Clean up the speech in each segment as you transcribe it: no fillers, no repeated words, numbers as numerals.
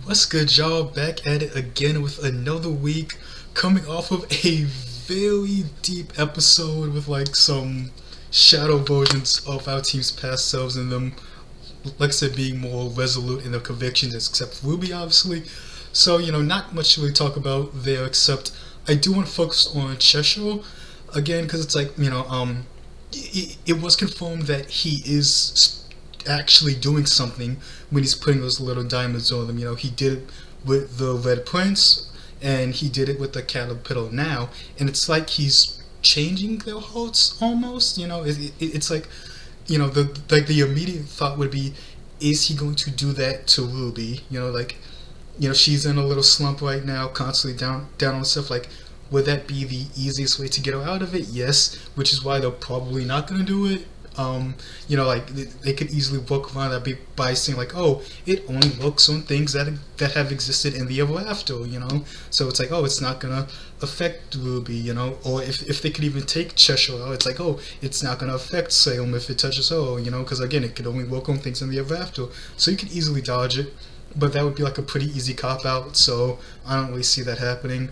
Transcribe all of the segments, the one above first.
What's good, y'all? Back at it again with another week, coming off of a very deep episode with like some shadow versions of our team's past selves and them, like I said, being more resolute in their convictions, except for RWBY, obviously. So, not much to really talk about there, except I do want to focus on Cheshire again, because it's like, it was confirmed that he is actually doing something when he's putting those little diamonds on them. He did it with the Red Prince, and he did it with the Caterpillar now, and it's like he's changing their hearts almost. It's like, the immediate thought would be, is he going to do that to RWBY? She's in a little slump right now, constantly down on stuff. Like, would that be the easiest way to get her out of it? Yes, which is why they're probably not going to do it. They could easily work around that by saying like, oh, it only works on things that have existed in the ever after. So it's like, oh, it's not gonna affect RWBY. Or if they could even take Cheshire out, it's like, oh, it's not gonna affect Salem if it touches her. Because again, it could only work on things in the ever after. So you could easily dodge it, but that would be like a pretty easy cop out. So I don't really see that happening.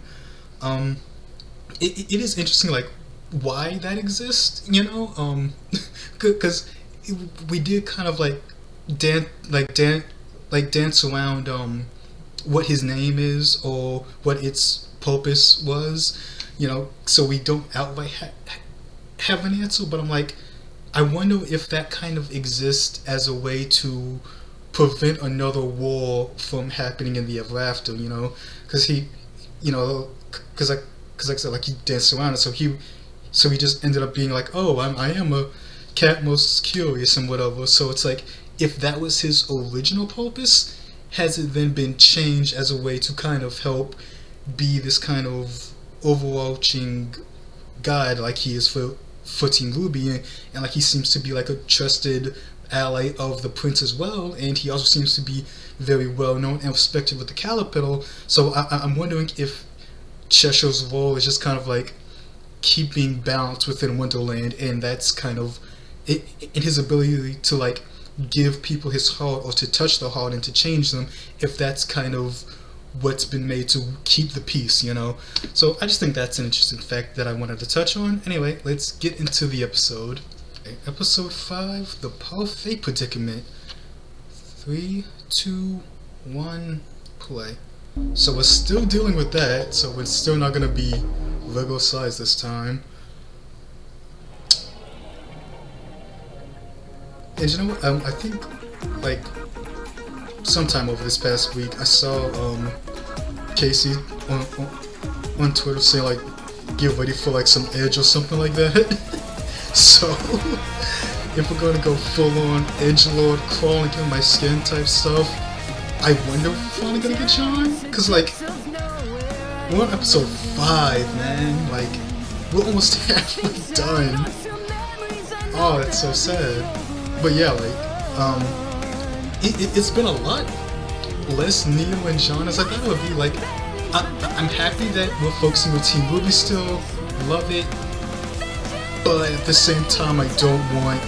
It is interesting, like, why that exists, because we did kind of like dance around what his name is or what its purpose was, so we don't outright have an answer. But I'm like, I wonder if that kind of exists as a way to prevent another war from happening in the ever after, because he, because like I said, like, he danced around it, so he just ended up being like, oh, I am a cat most curious and whatever. So it's like, if that was his original purpose, has it then been changed as a way to kind of help be this kind of overarching guide, like he is for Team RWBY, and like he seems to be like a trusted ally of the prince as well, and he also seems to be very well known and respected with the Caterpillar. So I'm wondering if Cheshire's role is just kind of like keeping balance within Wonderland, and that's kind of it, in his ability to like give people his heart or to touch their heart and to change them, if that's kind of what's been made to keep the peace. So I just think that's an interesting fact that I wanted to touch on. Anyway, let's get into the episode. Episode 5, The Parfait Predicament. 3, 2, 1, play. So we're still dealing with that, so it's still not going to be regular size this time. And you know what, I think, like, sometime over this past week, I saw Casey on Twitter saying, like, get ready for, like, some edge or something like that. So, if we're going to go full-on edgelord, crawling through my skin type stuff, I wonder if we're finally going to get Jaune? Because, like, we're on episode 5, man. Like, we're almost halfway done. Oh, that's so sad. But yeah, like, it's been a lot less Neo and Jaune as I thought it would be. Like, I'm happy that we're focusing on Team RWBY still. Love it. But at the same time, I don't want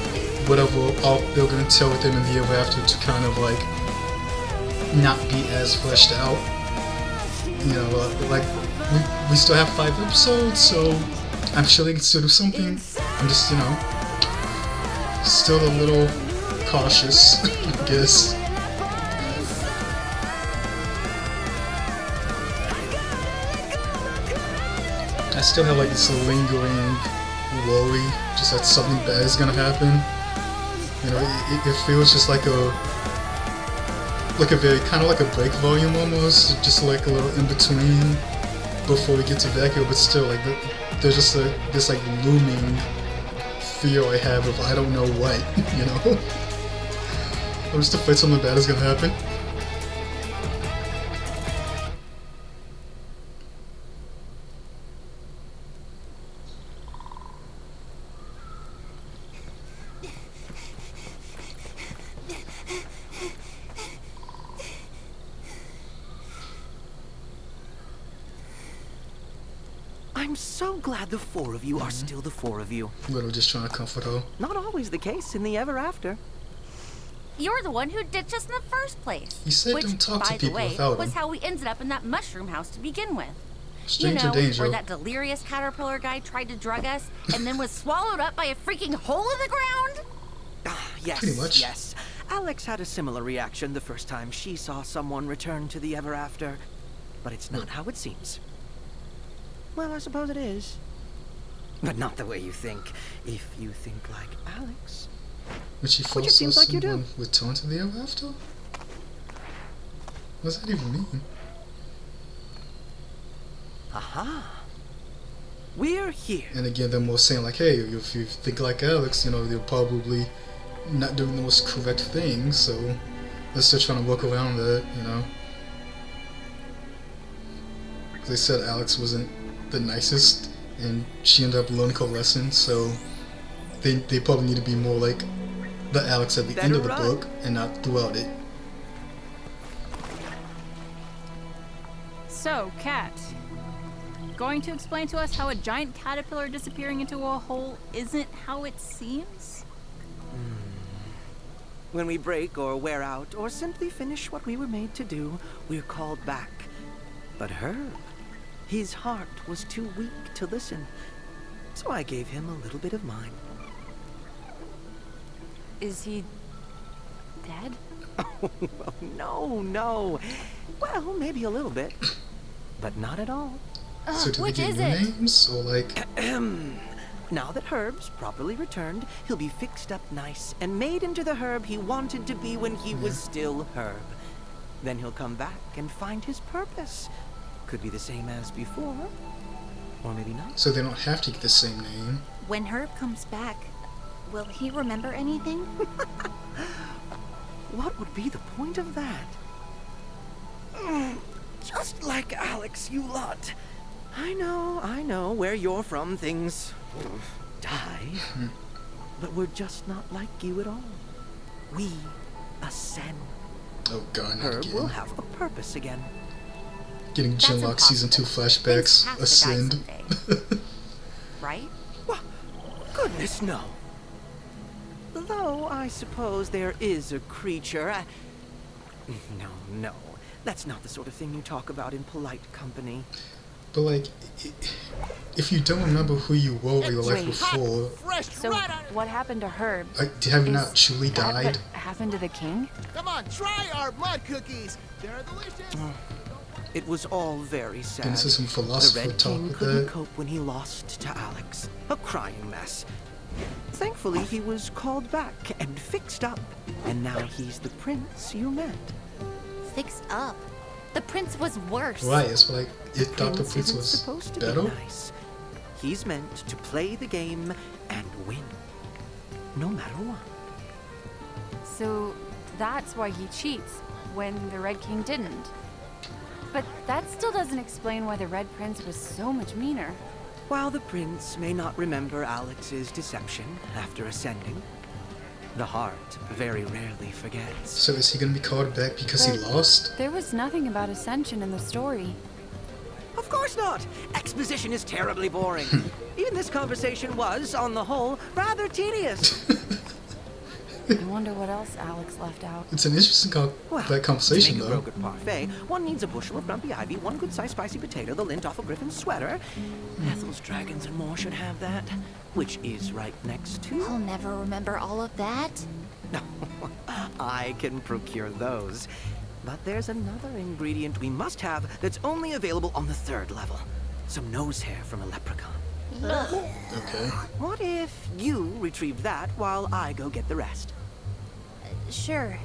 whatever they're going to tell with them in the ever after to kind of, like, not be as fleshed out. Like, we still have 5 episodes, so I'm sure they can still do something. I'm just, still a little cautious, I guess. I still have, like, this lingering worry, just that something bad is gonna happen. It feels just like a very kind of like a break volume almost, just like a little in between before we get to Vacuum, but still, like, there's just this like looming fear I have of I don't know what, I'm just afraid something bad is gonna happen. I'm so glad the 4 of you are still the 4 of you. Literally just trying to comfort her. Not always the case in the ever after. You're the one who ditched us in the first place. He said which, don't talk to by the people way, without was him. how we ended up in that mushroom house to begin with. Stranger you know, danger. where that delirious caterpillar guy tried to drug us and then was swallowed up by a freaking hole in the ground? Yes, Pretty much. yes. Alex had a similar reaction the first time she saw someone return to the ever after. But it's not how it seems. Well, I suppose it is. But not the way you think. If you think like Alex. When she Which it first saw seems like you do. someone return to the ever after? What does that even mean? Aha. We're here. And again, they're more saying like, hey, if you think like Alex, you know, you're probably not doing the most correct thing, so let's start trying to work around that, you know. Because they said Alex wasn't the nicest, and she ended up learning her lesson, so they probably need to be more like the Alex at the end of the Better run. book, and not throughout it. So, Cat, going to explain to us how a giant caterpillar disappearing into a hole isn't how it seems? When we break or wear out or simply finish what we were made to do, we're called back. But Herb, his heart was too weak to listen. So I gave him a little bit of mine. Is he dead? Oh, no. Well, maybe a little bit. But not at all. So do they Which get is new it? names, or like, Now that Herb's properly returned, he'll be fixed up nice and made into the Herb he wanted to be when he was still Herb. Then he'll come back and find his purpose. Could be the same as before, or maybe not. so they don't have to get the same name? When Herb comes back, will he remember anything? What would be the point of that? Just like Alex, you lot. I know, where you're from, things die. But we're just not like you at all. We ascend. Oh god, not Herb will again. have a purpose again. Getting That's Genlock Season 2 impossible. flashbacks Things have to die ascend. someday. Right? Well, goodness, no. Though I suppose there is a creature. No. That's not the sort of thing you talk about in polite company. But like, if you don't remember who you were in your life Wait. before, So, what happened to Herb? have you Is not truly that died? what happened to the king? Come on, try our mud cookies. They're delicious. It was all very sad. And this is some The philosopher Red talk King with couldn't that. cope when he lost to Alex. A crying mess. Thankfully, he was called back and fixed up. And now he's the prince you met. Fixed up. The prince was worse. Right, it's like, if Dr. Prince Prince isn't was supposed to better? be nice. He's meant to play the game and win. No matter what. So, that's why he cheats when the Red King didn't. But that still doesn't explain why the Red Prince was so much meaner. While the prince may not remember Alex's deception after ascending, the heart very rarely forgets. So is he gonna be called back because he But- lost? There was nothing about Ascension in the story. Of course not! Exposition is terribly boring. Even this conversation was, on the whole, rather tedious. I wonder what else Alex left out. It's an interesting Well, that conversation to make a though. Rogan parfait, one needs a bushel of grumpy ivy, one good-sized spicy potato, the lint off a griffin's sweater. Ethel's dragons and more should have that, which is right next to... I'll never remember all of that. I can procure those. But there's another ingredient we must have that's only available on the 3rd level. Some nose hair from a leprechaun. Okay. What if you retrieve that while I go get the rest? Sure,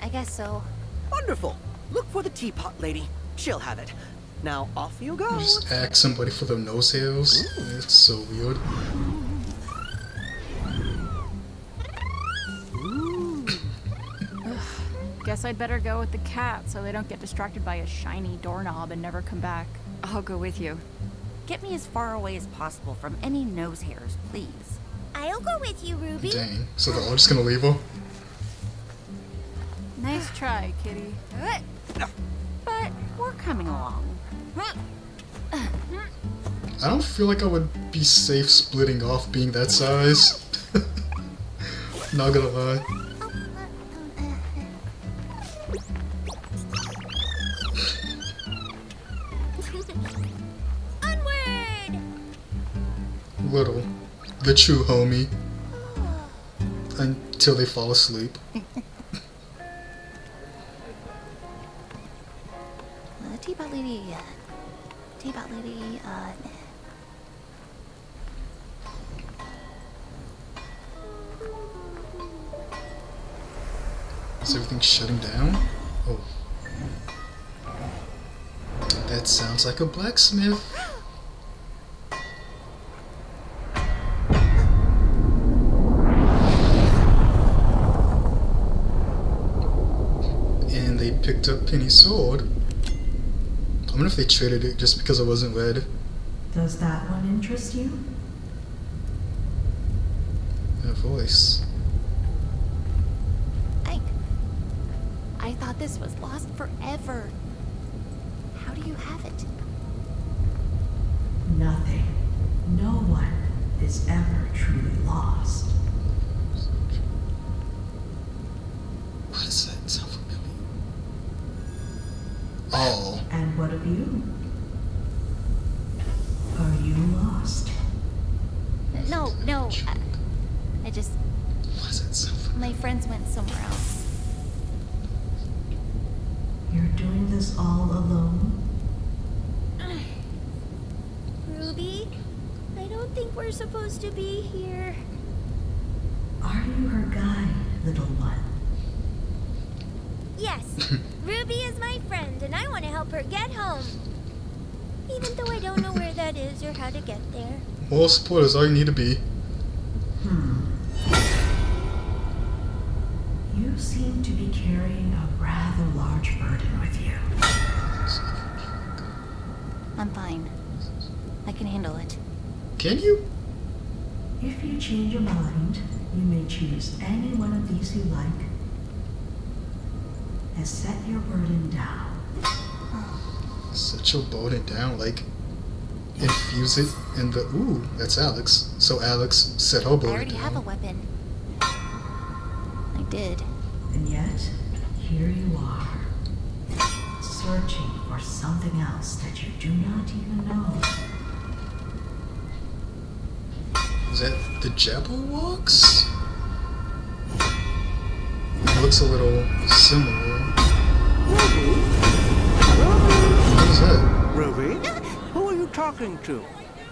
I guess so. Wonderful. Look for the teapot lady. She'll have it. Now off you go. Just ask somebody for their nose hairs. It's so weird. Guess I'd better go with the cat so they don't get distracted by a shiny doorknob and never come back. I'll go with you. Get me as far away as possible from any nose hairs, please. I'll go with you, Ruby. Dang. So they're all just gonna leave her? Nice try, kitty. But we're coming along. I don't feel like I would be safe splitting off being that size. Not gonna lie. Onward! Little. The true homie. Until they fall asleep. Teapot lady. Teapot lady. Is everything shutting down? Oh. That sounds like a blacksmith. And they picked up Penny's sword. I wonder if they traded it just because it wasn't red. Does that one interest you? A voice. I thought this was lost forever. How do you have it? Nothing. No one is ever truly lost. Why does that sound familiar? Oh. And what of you? Are you lost? No. I just... Why does that sound familiar? My friends went somewhere else. You're doing this all alone? Ruby, I don't think we're supposed to be here. Are you her guide, little one? Yes, Ruby is my friend, and I want to help her get home. Even though I don't know where that is or how to get there. Moral support is all you need to be. You seem to be carrying a rather large burden with you. I'm fine. I can handle it. Can you? If you change your mind, you may choose any one of these you like. And set your burden down. Set your burden down, like infuse it in the... Ooh, that's Alex. So Alex set her I burden already down. have a weapon. I did. And yet, here you are, searching for something else that you do not even know. Is that the Jabberwocks? It looks a little similar. What is that? Ruby? Who are you talking to?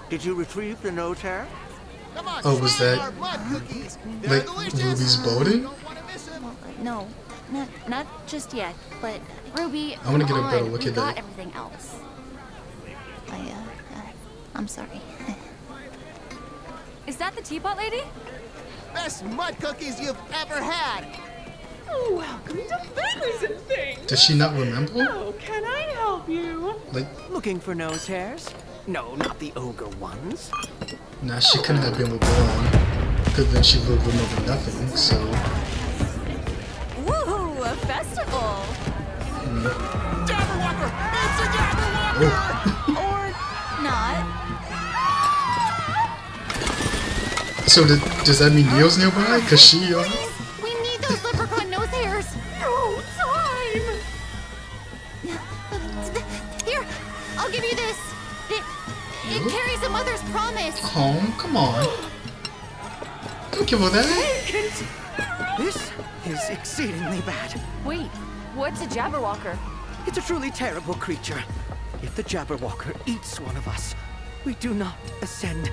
Did you retrieve the nose hair? Come on, Oh, was try that our mud cookies. They're like delicious. Ruby's burden? Don't wanna miss 'em. No, not just yet. But Ruby, I wanna come get a better on, look we at got that. everything else. I'm sorry. Is that the teapot lady? Best mud cookies you've ever had. Welcome to Fingers and Things. Does she not remember? Oh, can I help you? Like, Looking for nose hairs? No, not the ogre ones. nah, she couldn't have been with Braun. Because then she would remember nothing, so... Woohoo! A festival! Jabberwocker! It's a Jabberwocker! Oh. Or not. So does that mean Neo's nearby? Because she, We need those leprechaun nose hairs. No time. Here, I'll give you this. It carries a mother's promise. home? Come on. Don't give her that. This is exceedingly bad. Wait, what's a Jabberwocker? It's a truly terrible creature. If the Jabberwocker eats one of us, we do not ascend.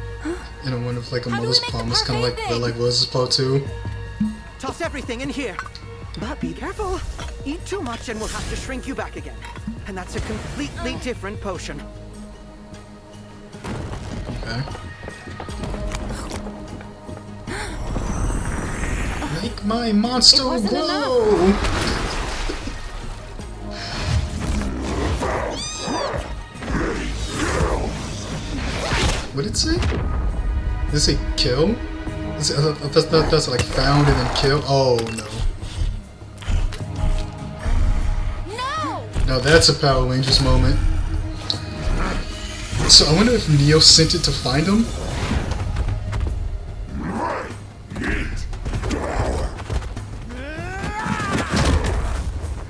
And I wonder if like a How do we mother's make the promise, kind of like parfait like Rose's part 2. Toss everything in here. But be careful. Eat too much and we'll have to shrink you back again. And that's a completely different potion. Okay. Make my monster wasn't grow. What did it say? Did it say kill? That's like found and then kill. Oh no. No! Now that's a Power Rangers moment. So I wonder if Neo sent it to find him.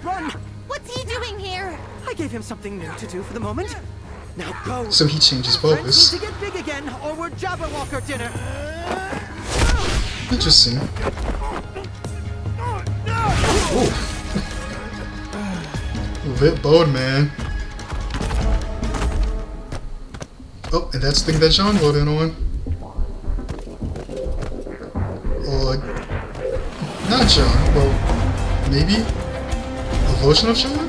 Run! What's he doing here? I gave him something new to do for the moment. Now go. So he changed his Friends focus. need to get big again, or we're Jabberwocker dinner. Interesting. Ooh. A bit bold, man. Oh, and that's the thing that Jaune wrote in on. Or not Jaune. Well, maybe a version of Jaune?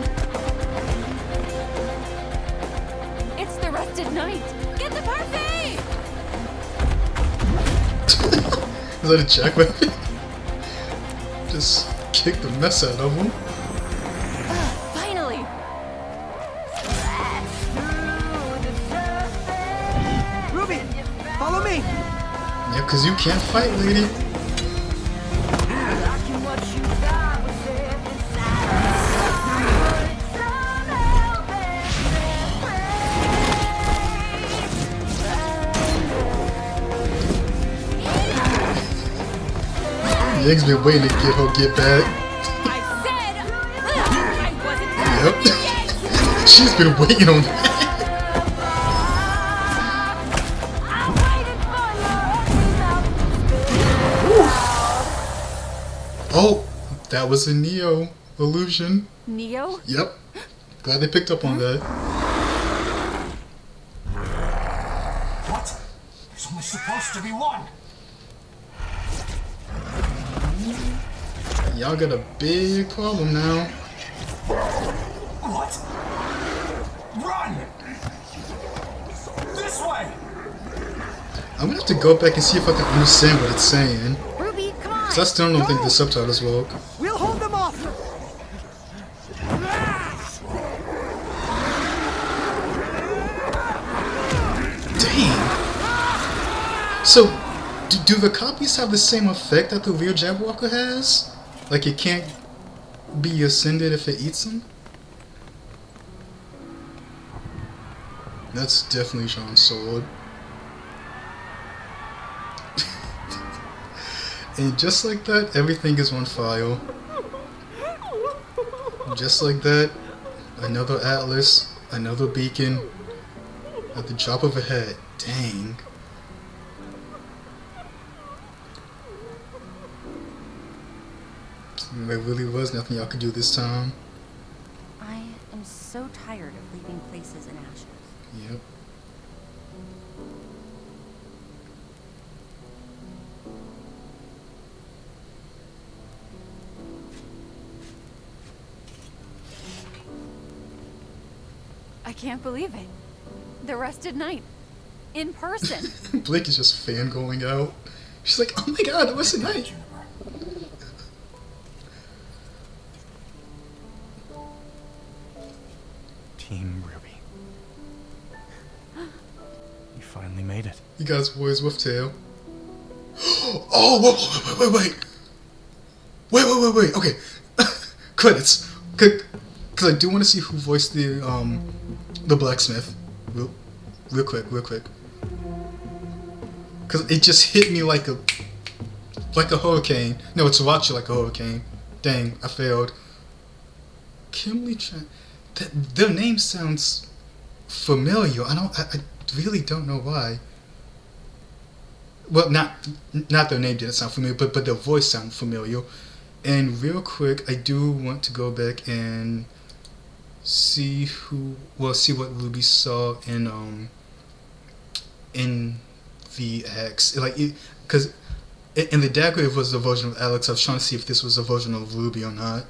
It's the rusted knight. Get the parfait! Is that a jackrabbit? Just kick the mess out of him. Finally! Ruby, follow me. Yeah, cause you can't fight, lady. Ying's been waiting to get her get back. I said I wasn't Yep. She's been waiting on that. Oh, that was a Neo illusion. Neo? Yep. Glad they picked up on that. What? There's only supposed to be one. Y'all got a big problem now. What? Run! This way! I'm gonna have to go back and see if I can understand what it's saying. Ruby, come on. Cause I still don't think the subtitles work. We'll hold them off. Dang. So, do the copies have the same effect that the real Jabberwocker has? Like it can't be ascended if it eats them? That's definitely Jaune's sword. And just like that, everything is on fire. Just like that, another atlas, another beacon, at the drop of a hat. Dang. There really was nothing y'all could do this time. I am so tired of leaving places in ashes. Yep. I can't believe it. The rusted knight. In person. Blake is just fangirling out. She's like, oh my god, what's the night? Team Ruby. You finally made it. You guys boys with tail. Oh, wait. Okay. Credits. Because I do want to see who voiced the blacksmith. Real quick. Because it just hit me like a hurricane. No, it's Rachi like a hurricane. Dang, I failed. Kimberly Chan. Their name sounds familiar. I really don't know why. Well, not their name didn't sound familiar, but their voice sounded familiar. And real quick, I do want to go back and see what Ruby saw in the X. Because in the dagger it was a version of Alex. I was trying to see if this was a version of Ruby or not,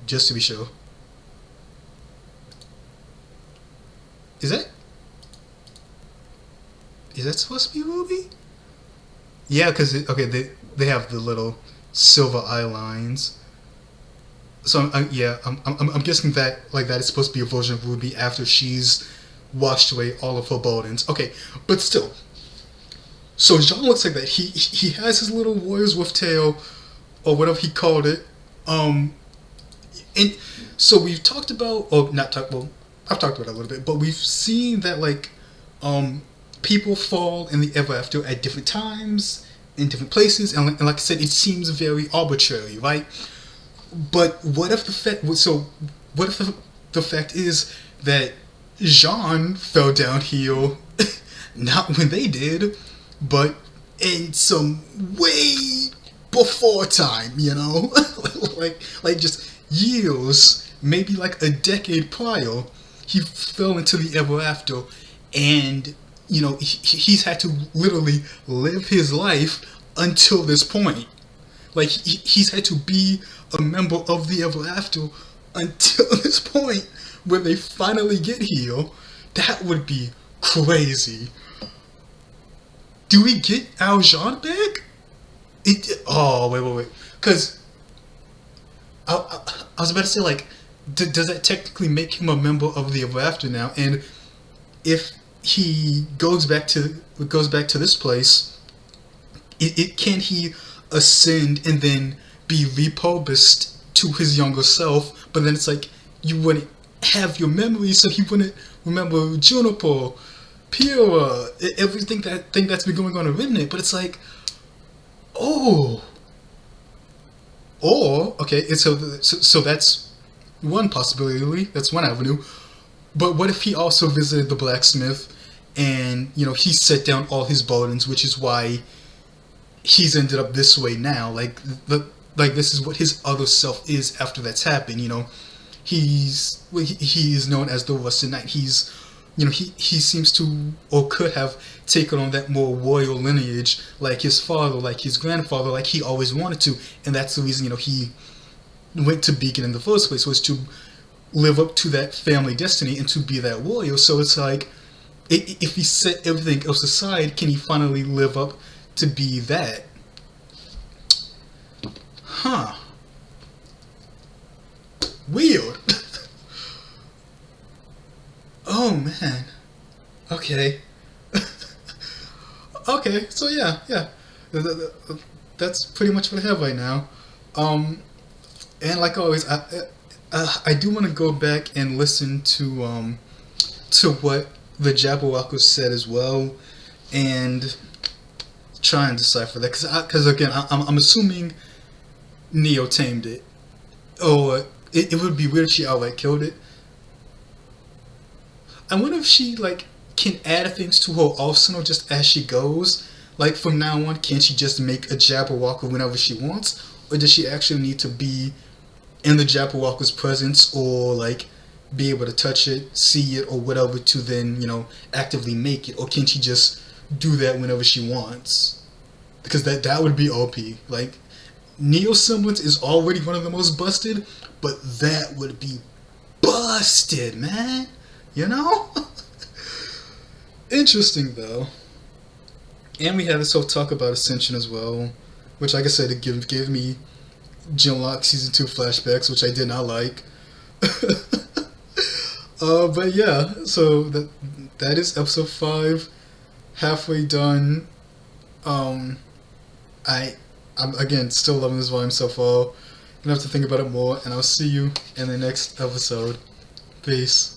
just to be sure. Is that supposed to be Ruby? Yeah, because they have the little silver eye lines. So I'm guessing that that is supposed to be a version of Ruby after she's washed away all of her burdens. Okay, but still. So Jaune looks like that. He has his little warriors with tail, or whatever he called it. And so we've talked about, or not talked. Well, I've talked about it a little bit, but we've seen that people fall in the ever after at different times, in different places, and like I said, it seems very arbitrary, right? But what if the fact is that Jaune fell downhill, not when they did, but in some way before time, you know? like just years, maybe like a decade prior, he fell into the ever after, and you know, he's had to literally live his life until this point. Like he's had to be a member of the ever after until this point where they finally get here. That would be crazy. Do we get our Jaune back? Oh, wait. Because I was about to say, like, does that technically make him a member of the ever after now? And if he goes back to this place, can he ascend and then be repurposed to his younger self? But then it's like you wouldn't have your memories, so he wouldn't remember Juniper, Pyrrha, everything that's been going on around it. But it's like, or okay, so that's one possibility. That's one avenue. But what if he also visited the blacksmith, and you know he set down all his burdens, which is why he's ended up this way now. Like this is what his other self is after that's happened. You know, he is known as the Rusted Knight. He's, you know, he seems to or could have taken on that more royal lineage, like his father, like his grandfather, like he always wanted to, and that's the reason, you know, he went to Beacon in the first place, was to live up to that family destiny and to be that warrior. So it's like, if he set everything else aside, can he finally live up to be that? Huh. Weird. Oh man. Okay. Okay, so yeah. That's pretty much what I have right now. And like always, I do want to go back and listen to what the Jabberwockers said as well, and try and decipher that, because again, I'm assuming Neo tamed it, or it would be weird if she outright killed it. I wonder if she like can add things to her arsenal just as she goes. Like from now on, can she just make a Jabberwocker whenever she wants, or does she actually need to be in the Jabberwocker's presence, or like be able to touch it, see it, or whatever to then, you know, actively make it? Or can she just do that whenever she wants? Because that would be OP. Like, Neo's semblance is already one of the most busted, but that would be busted, man. You know? Interesting though. And we had this whole talk about Ascension as well, which, like I said, it gave me Genlock Season 2 flashbacks, which I did not like. But yeah, so that is episode 5, halfway done. I'm again still loving this volume so far. Gonna have to think about it more, and I'll see you in the next episode. Peace.